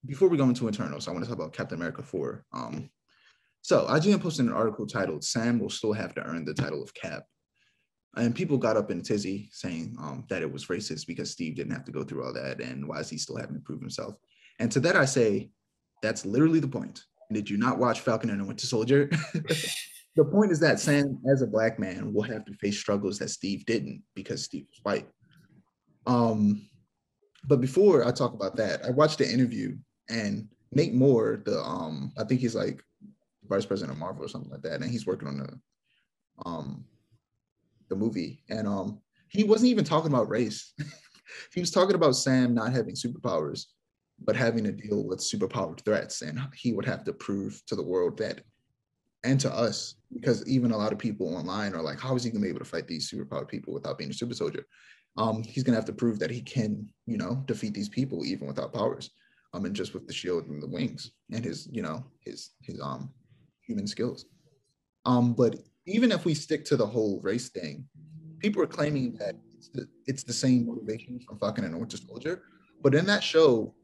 before we go into Eternals, I want to talk about Captain America 4. So IGN posted an article titled "Sam will still have to earn the title of Cap," and people got up in a tizzy saying that it was racist because Steve didn't have to go through all that, and why is he still having to prove himself? And to that I say, that's literally the point. Did you not watch Falcon and the Winter Soldier? The point is that Sam, as a black man, will have to face struggles that Steve didn't because Steve was white. But before I talk about that, I watched the interview, and Nate Moore, I think he's like vice president of Marvel or something like that, and he's working on the movie, and he wasn't even talking about race. He was talking about Sam not having superpowers, but having to deal with superpowered threats, and he would have to prove to the world that, and to us, because even a lot of people online are like, how is he gonna be able to fight these superpowered people without being a super soldier? He's gonna have to prove that he can, defeat these people even without powers, and just with the shield and the wings and his human skills. But even if we stick to the whole race thing, people are claiming that it's the same motivation from Falcon and the Winter Soldier. But in that show,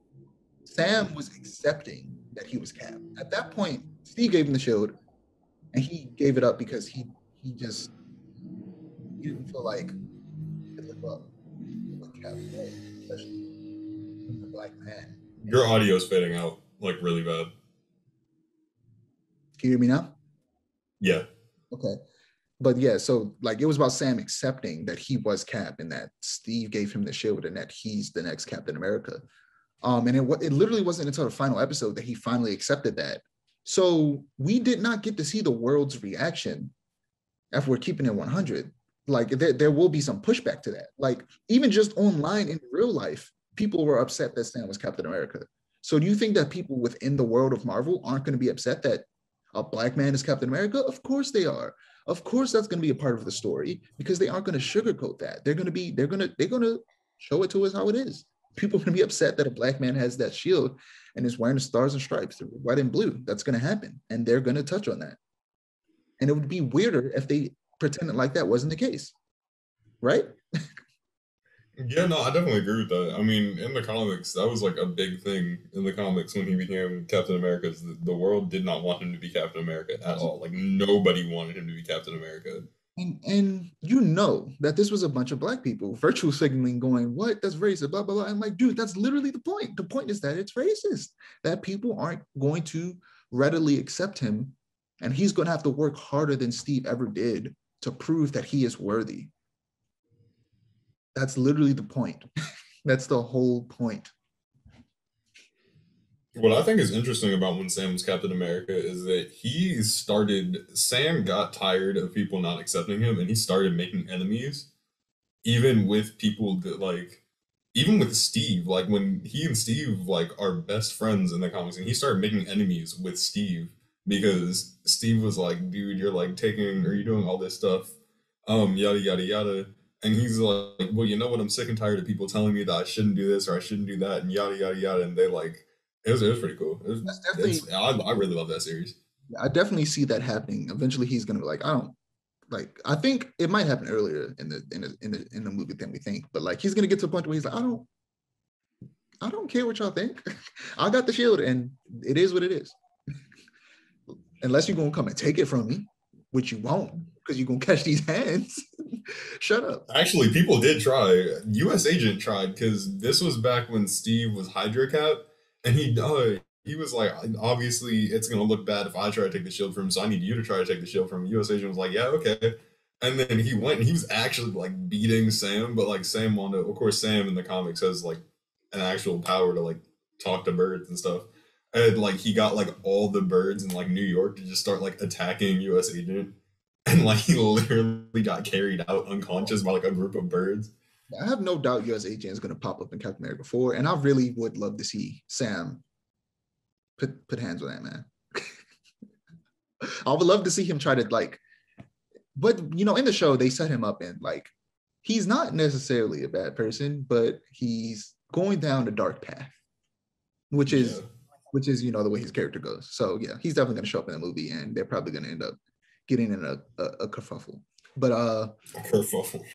Sam was accepting that he was Cap. At that point, Steve gave him the shield, and he gave it up because he didn't feel like he could live up to what Cap was, especially being a black man. Your audio is fading out like really bad. Can you hear me now? Yeah. Okay. But yeah, so like it was about Sam accepting that he was Cap and that Steve gave him the shield and that he's the next Captain America. And it literally wasn't until the final episode that he finally accepted that. So we did not get to see the world's reaction if we're keeping it 100. Like there will be some pushback to that. Like even just online in real life, people were upset that Sam was Captain America. So do you think that people within the world of Marvel aren't going to be upset that a black man is Captain America? Of course they are. Of course that's going to be a part of the story because they aren't going to sugarcoat that. They're going to show it to us how it is. People are going to be upset that a black man has that shield and is wearing the stars and stripes, white and blue. That's going to happen. And they're going to touch on that. And it would be weirder if they pretended like that wasn't the case. Right? Yeah, no, I definitely agree with that. I mean, in the comics, that was like a big thing in the comics when he became Captain America. The world did not want him to be Captain America at all. Like nobody wanted him to be Captain America. And you know that this was a bunch of black people virtual signaling going, what? That's racist, blah, blah, blah. I'm like, dude, that's literally the point. The point is that it's racist, that people aren't going to readily accept him. And he's going to have to work harder than Steve ever did to prove that he is worthy. That's literally the point. That's the whole point. What I think is interesting about when Sam was Captain America is that Sam got tired of people not accepting him and he started making enemies, even with people that even with Steve, like when he and Steve like are best friends in the comics and he started making enemies with Steve because Steve was like, dude, you're doing all this stuff, yada, yada, yada. And he's like, well, you know what? I'm sick and tired of people telling me that I shouldn't do this or I shouldn't do that and yada, yada, yada. And they it was pretty cool. I really love that series. I definitely see that happening. Eventually, he's gonna be like, I think it might happen earlier in the movie than we think. But like, he's gonna get to a point where he's like, I don't care what y'all think. I got the shield, and it is what it is. Unless you're gonna come and take it from me, which you won't, because you're gonna catch these hands. Shut up. Actually, people did try. U.S. Agent tried because this was back when Steve was Hydra Cap. And he was like, obviously, it's going to look bad if I try to take the shield from him, so I need you to try to take the shield from him. U.S. Agent was like, yeah, okay. And then he went, and he was actually, like, beating Sam, but, like, of course, Sam in the comics has, like, an actual power to, like, talk to birds and stuff. And, like, he got, like, all the birds in, like, New York to just start, like, attacking U.S. Agent. And, like, he literally got carried out unconscious by, like, a group of birds. I have no doubt U.S. Agent is going to pop up in Captain America 4, and I really would love to see Sam put hands on that man. I would love to see him try to but in the show they set him up and like he's not necessarily a bad person, but he's going down a dark path, which is the way his character goes. So yeah, he's definitely going to show up in the movie, and they're probably going to end up getting in a kerfuffle. But kerfuffle.